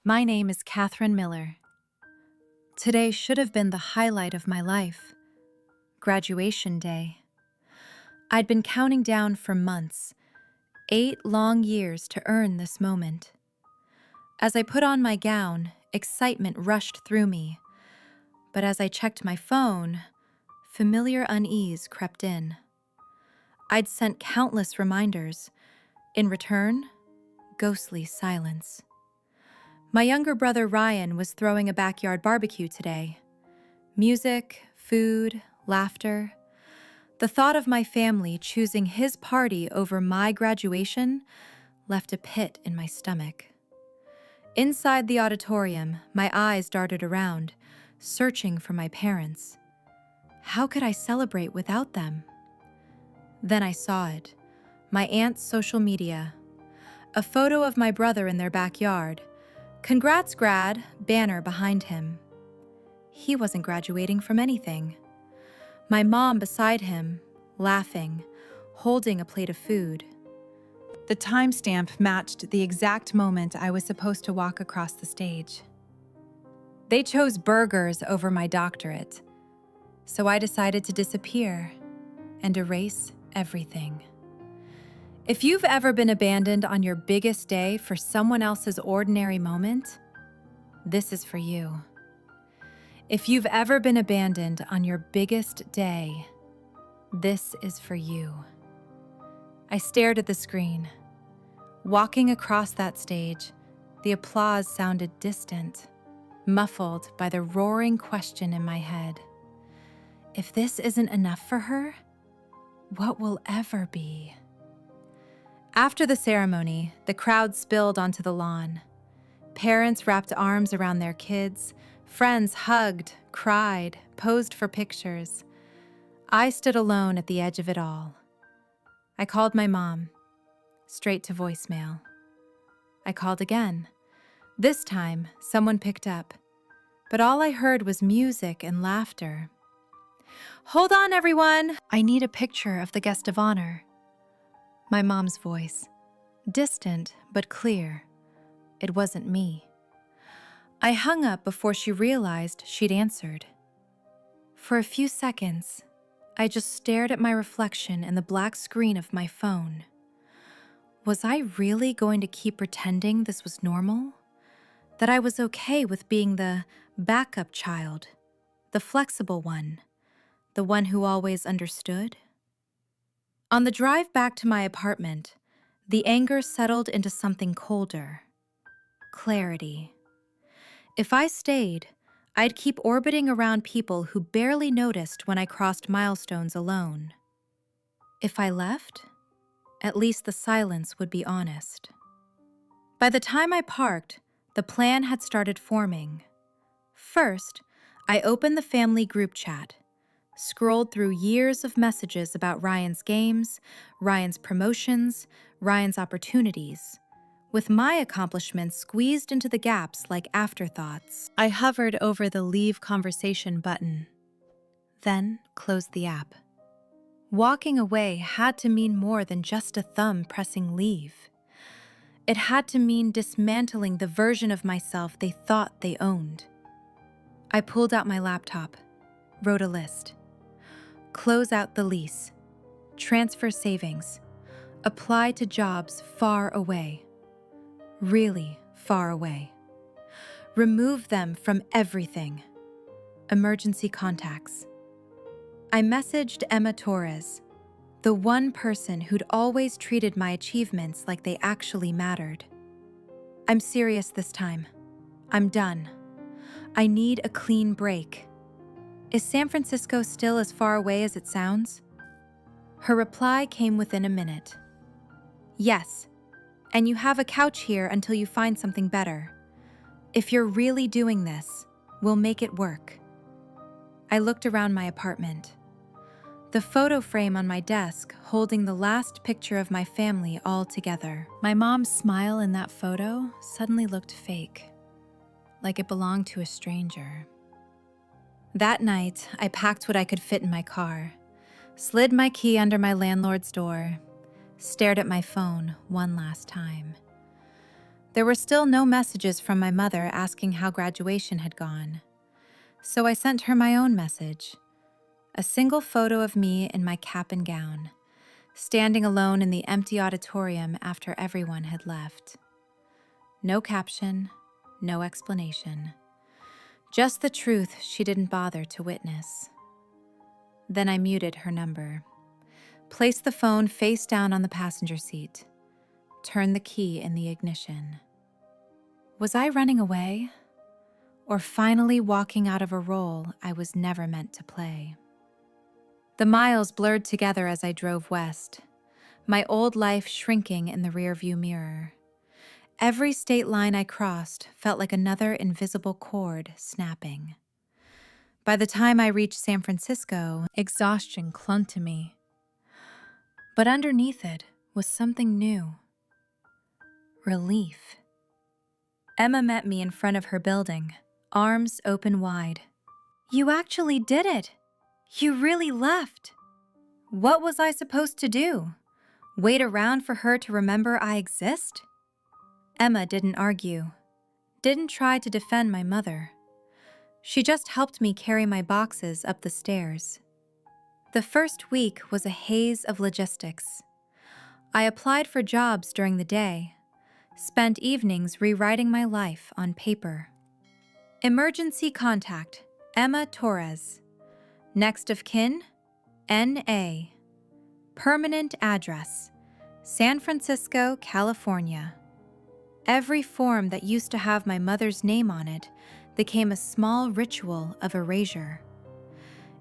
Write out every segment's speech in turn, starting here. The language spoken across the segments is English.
My name is Katherine Miller. Today should have been the highlight of my life, graduation day. I'd been counting down for months, 8 long years to earn this moment. As I put on my gown, excitement rushed through me. But as I checked my phone, familiar unease crept in. I'd sent countless reminders. In return, ghostly silence. My younger brother Ryan was throwing a backyard barbecue today. Music, food, laughter. The thought of my family choosing his party over my graduation left a pit in my stomach. Inside the auditorium, my eyes darted around, searching for my parents. How could I celebrate without them? Then I saw it. My aunt's social media. A photo of my brother in their backyard. "Congrats, grad," banner behind him. He wasn't graduating from anything. My mom beside him, laughing, holding a plate of food. The timestamp matched the exact moment I was supposed to walk across the stage. They chose burgers over my doctorate, so I decided to disappear and erase everything. If you've ever been abandoned on your biggest day for someone else's ordinary moment, this is for you. If you've ever been abandoned on your biggest day, this is for you. I stared at the screen. Walking across that stage, the applause sounded distant, muffled by the roaring question in my head. If this isn't enough for her, what will ever be? After the ceremony, the crowd spilled onto the lawn. Parents wrapped arms around their kids, friends hugged, cried, posed for pictures. I stood alone at the edge of it all. I called my mom, straight to voicemail. I called again. This time, someone picked up, but all I heard was music and laughter. "Hold on, everyone! I need a picture of the guest of honor." My mom's voice, distant but clear. It wasn't me. I hung up before she realized she'd answered. For a few seconds, I just stared at my reflection in the black screen of my phone. Was I really going to keep pretending this was normal? That I was okay with being the backup child, the flexible one, the one who always understood? On the drive back to my apartment, the anger settled into something colder. Clarity. If I stayed, I'd keep orbiting around people who barely noticed when I crossed milestones alone. If I left, at least the silence would be honest. By the time I parked, the plan had started forming. First, I opened the family group chat, scrolled through years of messages about Ryan's games, Ryan's promotions, Ryan's opportunities, with my accomplishments squeezed into the gaps like afterthoughts. I hovered over the Leave Conversation button, then closed the app. Walking away had to mean more than just a thumb pressing leave. It had to mean dismantling the version of myself they thought they owned. I pulled out my laptop, wrote a list. Close out the lease, transfer savings, apply to jobs far away, really far away. Remove them from everything. Emergency contacts. I messaged Emma Torres, the one person who'd always treated my achievements like they actually mattered. I'm serious this time. I'm done. I need a clean break. Is San Francisco still as far away as it sounds? Her reply came within a minute. Yes, and you have a couch here until you find something better. If you're really doing this, we'll make it work. I looked around my apartment. The photo frame on my desk holding the last picture of my family all together. My mom's smile in that photo suddenly looked fake, like it belonged to a stranger. That night, I packed what I could fit in my car, slid my key under my landlord's door, stared at my phone one last time. There were still no messages from my mother asking how graduation had gone. So I sent her my own message, a single photo of me in my cap and gown, standing alone in the empty auditorium after everyone had left. No caption, no explanation. Just the truth she didn't bother to witness. Then I muted her number, placed the phone face down on the passenger seat, turned the key in the ignition. Was I running away? Or finally walking out of a role I was never meant to play? The miles blurred together as I drove west, my old life shrinking in the rearview mirror. Every state line I crossed felt like another invisible cord snapping. By the time I reached San Francisco, exhaustion clung to me. But underneath it was something new. Relief. Emma met me in front of her building, arms open wide. "You actually did it! You really left!" What was I supposed to do? Wait around for her to remember I exist? Emma didn't argue, didn't try to defend my mother. She just helped me carry my boxes up the stairs. The first week was a haze of logistics. I applied for jobs during the day, spent evenings rewriting my life on paper. Emergency contact, Emma Torres. Next of kin, N.A. Permanent address, San Francisco, California. Every form that used to have my mother's name on it became a small ritual of erasure.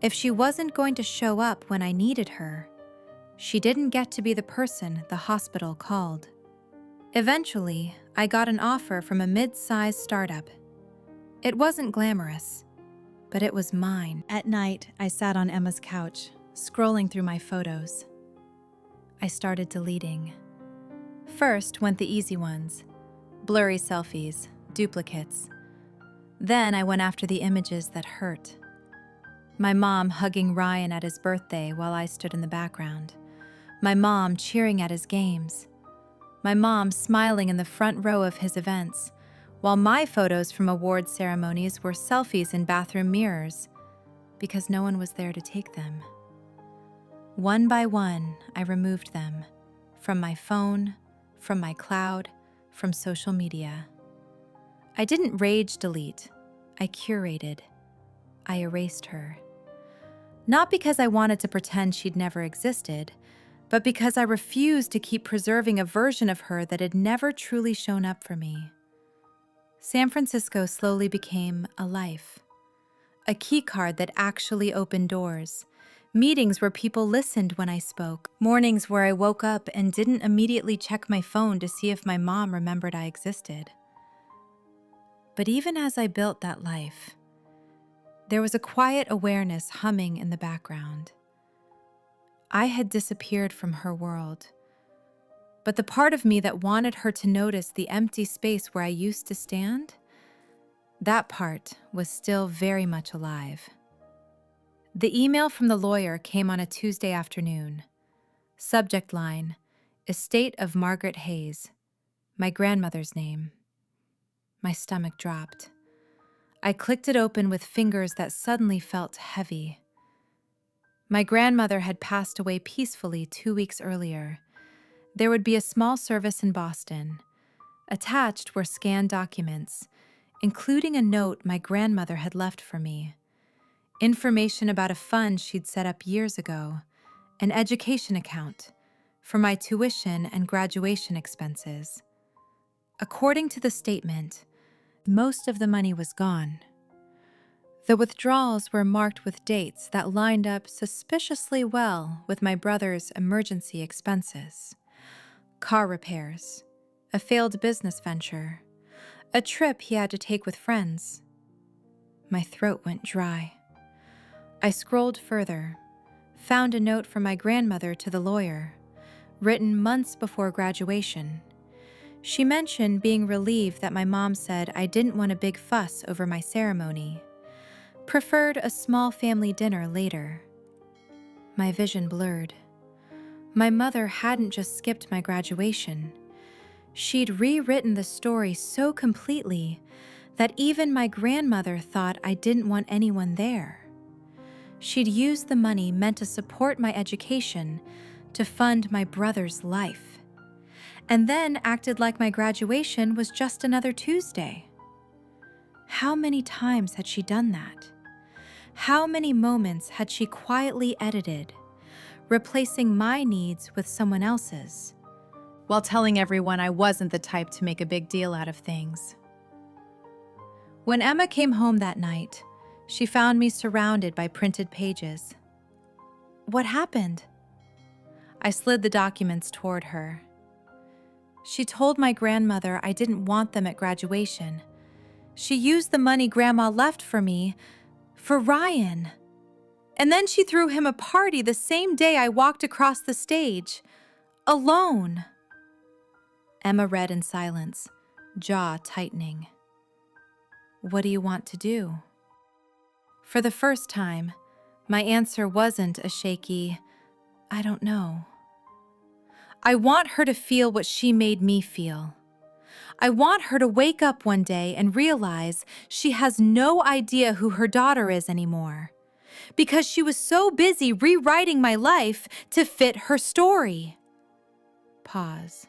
If she wasn't going to show up when I needed her, she didn't get to be the person the hospital called. Eventually, I got an offer from a mid-sized startup. It wasn't glamorous, but it was mine. At night, I sat on Emma's couch, scrolling through my photos. I started deleting. First went the easy ones, blurry selfies, duplicates. Then I went after the images that hurt. My mom hugging Ryan at his birthday while I stood in the background. My mom cheering at his games. My mom smiling in the front row of his events, while my photos from award ceremonies were selfies in bathroom mirrors, because no one was there to take them. One by one, I removed them, from my phone, from my cloud, from social media. I didn't rage delete, I curated. I erased her. Not because I wanted to pretend she'd never existed, but because I refused to keep preserving a version of her that had never truly shown up for me. San Francisco slowly became a life. A keycard that actually opened doors. Meetings where people listened when I spoke. Mornings where I woke up and didn't immediately check my phone to see if my mom remembered I existed. But even as I built that life, there was a quiet awareness humming in the background. I had disappeared from her world. But the part of me that wanted her to notice the empty space where I used to stand, that part was still very much alive. The email from the lawyer came on a Tuesday afternoon. Subject line, Estate of Margaret Hayes, my grandmother's name. My stomach dropped. I clicked it open with fingers that suddenly felt heavy. My grandmother had passed away peacefully 2 weeks earlier. There would be a small service in Boston. Attached were scanned documents, including a note my grandmother had left for me. Information about a fund she'd set up years ago, an education account for my tuition and graduation expenses. According to the statement, most of the money was gone. The withdrawals were marked with dates that lined up suspiciously well with my brother's emergency expenses. Car repairs, a failed business venture, a trip he had to take with friends. My throat went dry. I scrolled further, found a note from my grandmother to the lawyer, written months before graduation. She mentioned being relieved that my mom said I didn't want a big fuss over my ceremony, preferred a small family dinner later. My vision blurred. My mother hadn't just skipped my graduation. She'd rewritten the story so completely that even my grandmother thought I didn't want anyone there. She'd used the money meant to support my education to fund my brother's life, and then acted like my graduation was just another Tuesday. How many times had she done that? How many moments had she quietly edited, replacing my needs with someone else's, while telling everyone I wasn't the type to make a big deal out of things? When Emma came home that night, she found me surrounded by printed pages. What happened? I slid the documents toward her. She told my grandmother I didn't want them at graduation. She used the money Grandma left for me for Ryan. And then she threw him a party the same day I walked across the stage, alone. Emma read in silence, jaw tightening. What do you want to do? For the first time, my answer wasn't a shaky, I don't know. I want her to feel what she made me feel. I want her to wake up one day and realize she has no idea who her daughter is anymore, because she was so busy rewriting my life to fit her story. Pause.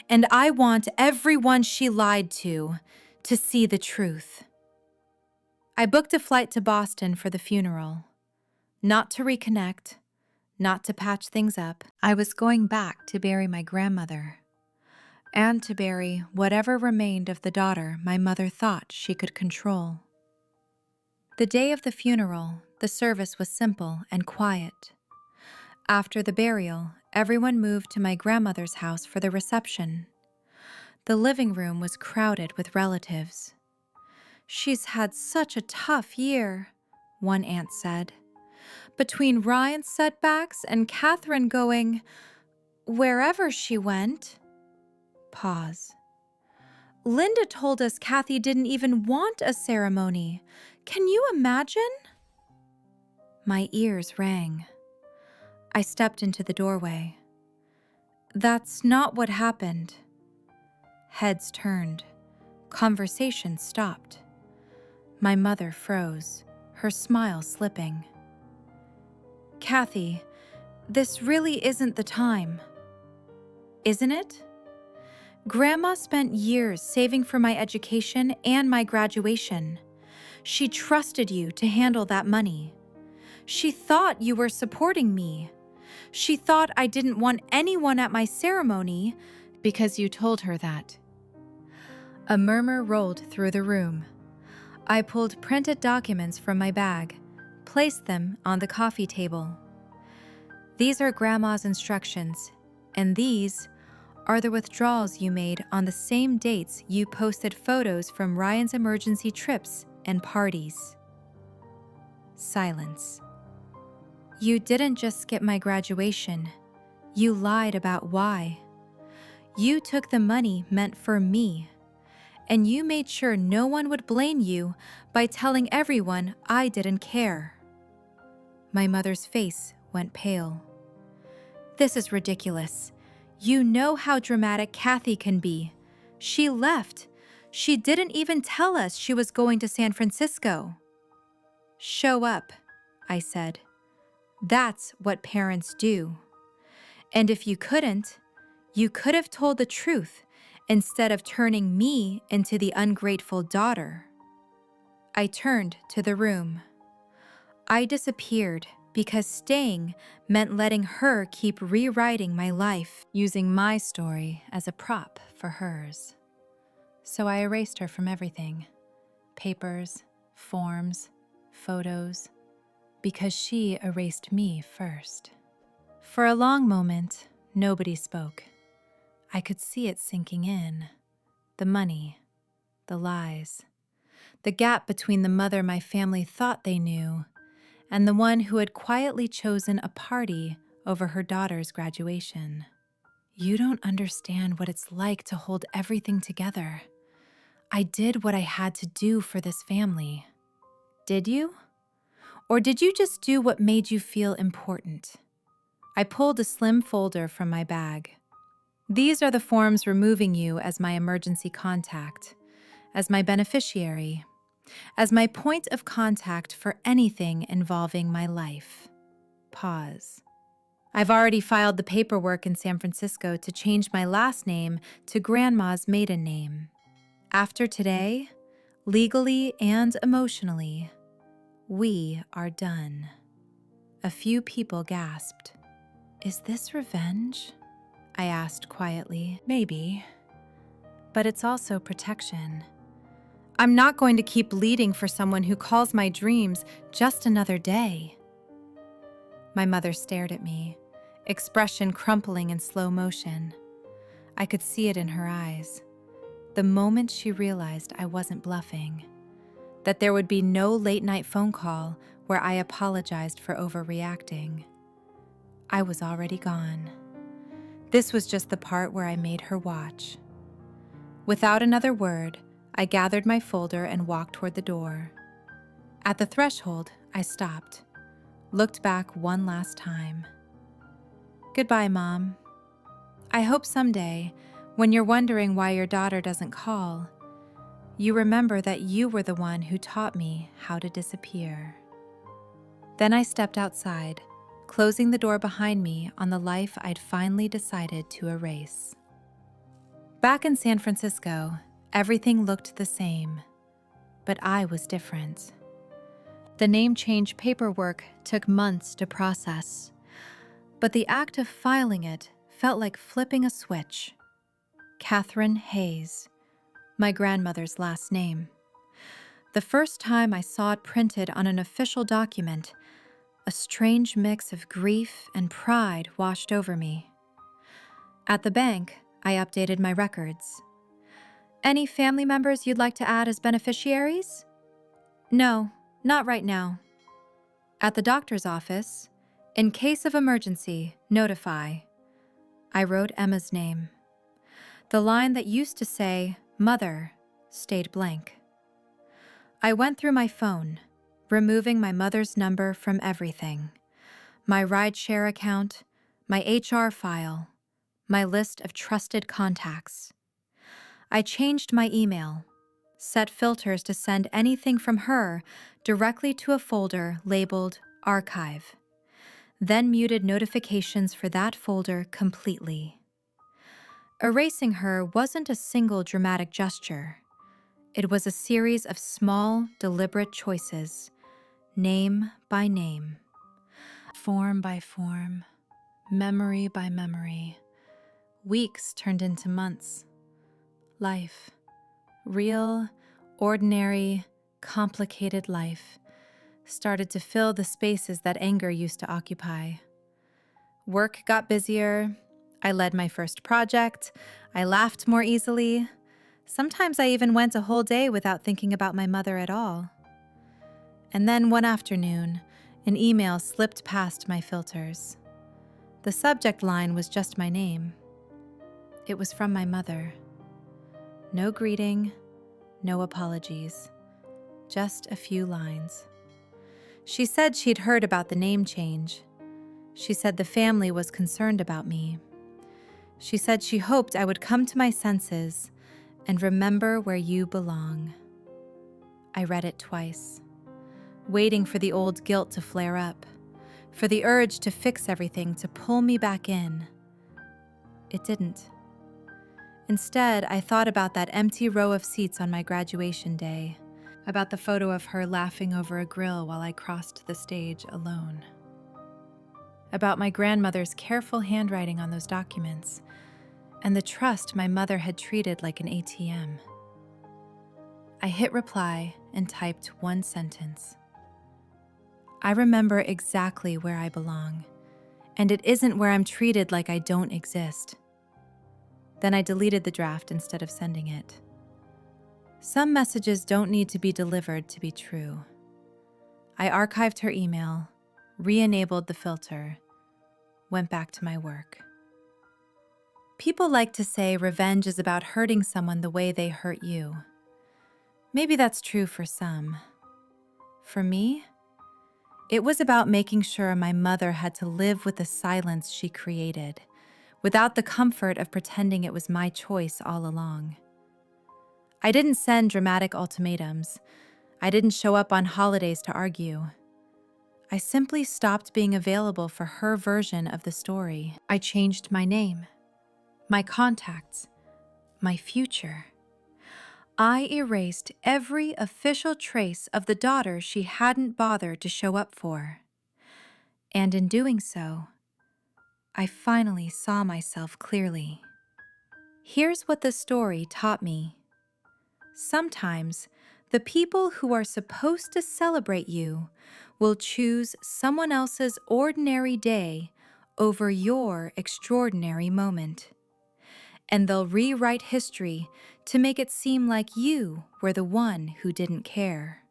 And I want everyone she lied to see the truth. I booked a flight to Boston for the funeral. Not to reconnect, not to patch things up. I was going back to bury my grandmother, and to bury whatever remained of the daughter my mother thought she could control. The day of the funeral, the service was simple and quiet. After the burial, everyone moved to my grandmother's house for the reception. The living room was crowded with relatives. She's had such a tough year, one aunt said. Between Ryan's setbacks and Katherine going wherever she went. Pause. Linda told us Kathy didn't even want a ceremony. Can you imagine? My ears rang. I stepped into the doorway. That's not what happened. Heads turned. Conversation stopped. My mother froze, her smile slipping. Kathy, this really isn't the time. Isn't it? Grandma spent years saving for my education and my graduation. She trusted you to handle that money. She thought you were supporting me. She thought I didn't want anyone at my ceremony because you told her that. A murmur rolled through the room. I pulled printed documents from my bag, placed them on the coffee table. These are Grandma's instructions, and these are the withdrawals you made on the same dates you posted photos from Ryan's emergency trips and parties. Silence. You didn't just skip my graduation. You lied about why. You took the money meant for me, and you made sure no one would blame you by telling everyone I didn't care. My mother's face went pale. This is ridiculous. You know how dramatic Kathy can be. She left. She didn't even tell us she was going to San Francisco. Show up, I said. That's what parents do. And if you couldn't, you could have told the truth instead of turning me into the ungrateful daughter. I turned to the room. I disappeared because staying meant letting her keep rewriting my life, using my story as a prop for hers. So I erased her from everything. Papers, forms, photos, because she erased me first. For a long moment, nobody spoke. I could see it sinking in. The money, the lies, the gap between the mother my family thought they knew and the one who had quietly chosen a party over her daughter's graduation. You don't understand what it's like to hold everything together. I did what I had to do for this family. Did you? Or did you just do what made you feel important? I pulled a slim folder from my bag. These are the forms removing you as my emergency contact, as my beneficiary, as my point of contact for anything involving my life. Pause. I've already filed the paperwork in San Francisco to change my last name to Grandma's maiden name. After today, legally and emotionally, we are done. A few people gasped. Is this revenge? I asked quietly. Maybe. But it's also protection. I'm not going to keep bleeding for someone who calls my dreams just another day. My mother stared at me, expression crumpling in slow motion. I could see it in her eyes. The moment she realized I wasn't bluffing, that there would be no late-night phone call where I apologized for overreacting. I was already gone. This was just the part where I made her watch. Without another word, I gathered my folder and walked toward the door. At the threshold, I stopped, looked back one last time. Goodbye, Mom. I hope someday, when you're wondering why your daughter doesn't call, you remember that you were the one who taught me how to disappear. Then I stepped outside, closing the door behind me on the life I'd finally decided to erase. Back in San Francisco, everything looked the same, but I was different. The name change paperwork took months to process, but the act of filing it felt like flipping a switch. Katherine Hayes, my grandmother's last name. The first time I saw it printed on an official document, a strange mix of grief and pride washed over me. At the bank, I updated my records. Any family members you'd like to add as beneficiaries? No, not right now. At the doctor's office, in case of emergency, notify. I wrote Emma's name. The line that used to say, Mother, stayed blank. I went through my phone, removing my mother's number from everything. My rideshare account, my HR file, my list of trusted contacts. I changed my email, set filters to send anything from her directly to a folder labeled Archive, then muted notifications for that folder completely. Erasing her wasn't a single dramatic gesture. It was a series of small, deliberate choices, name by name, form by form, memory by memory. Weeks turned into months. Life, real, ordinary, complicated life, started to fill the spaces that anger used to occupy. Work got busier. I led my first project. I laughed more easily. Sometimes I even went a whole day without thinking about my mother at all. And then one afternoon, an email slipped past my filters. The subject line was just my name. It was from my mother. No greeting, no apologies, just a few lines. She said she'd heard about the name change. She said the family was concerned about me. She said she hoped I would come to my senses and remember where you belong. I read it twice, waiting for the old guilt to flare up, for the urge to fix everything to pull me back in. It didn't. Instead, I thought about that empty row of seats on my graduation day, about the photo of her laughing over a grill while I crossed the stage alone, about my grandmother's careful handwriting on those documents, and the trust my mother had treated like an ATM. I hit reply and typed one sentence. I remember exactly where I belong, and it isn't where I'm treated like I don't exist. Then I deleted the draft instead of sending it. Some messages don't need to be delivered to be true. I archived her email, re-enabled the filter, went back to my work. People like to say revenge is about hurting someone the way they hurt you. Maybe that's true for some. For me, it was about making sure my mother had to live with the silence she created, without the comfort of pretending it was my choice all along. I didn't send dramatic ultimatums. I didn't show up on holidays to argue. I simply stopped being available for her version of the story. I changed my name, my contacts, my future. I erased every official trace of the daughter she hadn't bothered to show up for. And in doing so, I finally saw myself clearly. Here's what the story taught me. Sometimes, the people who are supposed to celebrate you will choose someone else's ordinary day over your extraordinary moment. And they'll rewrite history to make it seem like you were the one who didn't care.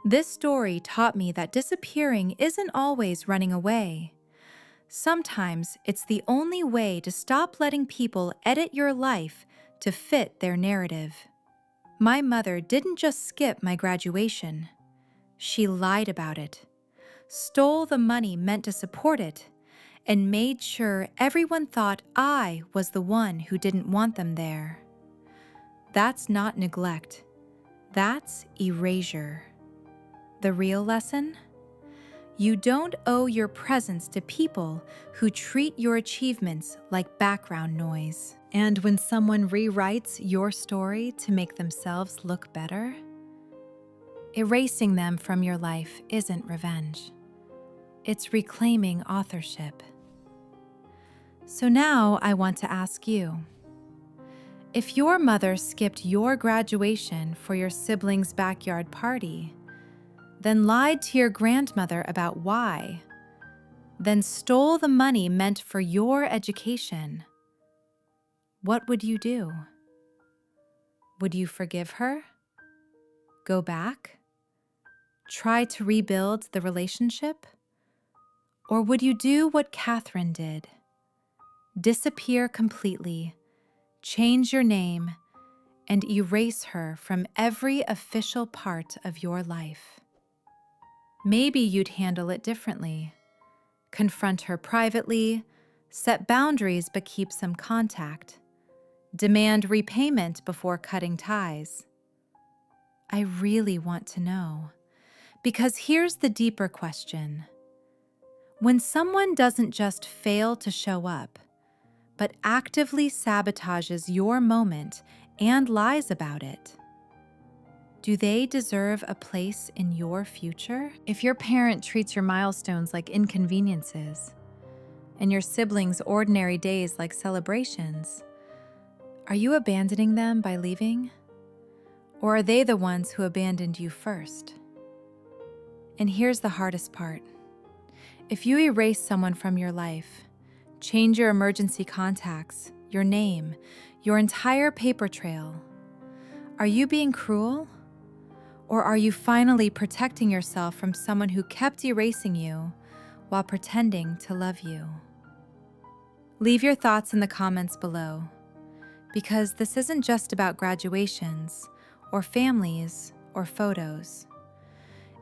This story taught me that disappearing isn't always running away. Sometimes it's the only way to stop letting people edit your life to fit their narrative. My mother didn't just skip my graduation. She lied about it, stole the money meant to support it, and made sure everyone thought I was the one who didn't want them there. That's not neglect. That's erasure. The real lesson? You don't owe your presence to people who treat your achievements like background noise. And when someone rewrites your story to make themselves look better, erasing them from your life isn't revenge. It's reclaiming authorship. So now I want to ask you, if your mother skipped your graduation for your sibling's backyard party, then lied to your grandmother about why, then stole the money meant for your education, what would you do? Would you forgive her? Go back? Try to rebuild the relationship? Or would you do what Katherine did? Disappear completely, change your name, and erase her from every official part of your life. Maybe you'd handle it differently. Confront her privately, set boundaries but keep some contact, demand repayment before cutting ties. I really want to know, because here's the deeper question. When someone doesn't just fail to show up, but actively sabotages your moment and lies about it, do they deserve a place in your future? If your parent treats your milestones like inconveniences, and your siblings' ordinary days like celebrations, are you abandoning them by leaving? Or are they the ones who abandoned you first? And here's the hardest part. If you erase someone from your life, change your emergency contacts, your name, your entire paper trail, are you being cruel? Or are you finally protecting yourself from someone who kept erasing you while pretending to love you? Leave your thoughts in the comments below, because this isn't just about graduations or families or photos.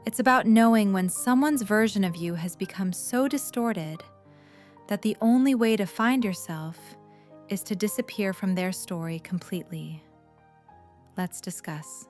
It's about knowing when someone's version of you has become so distorted that the only way to find yourself is to disappear from their story completely. Let's discuss.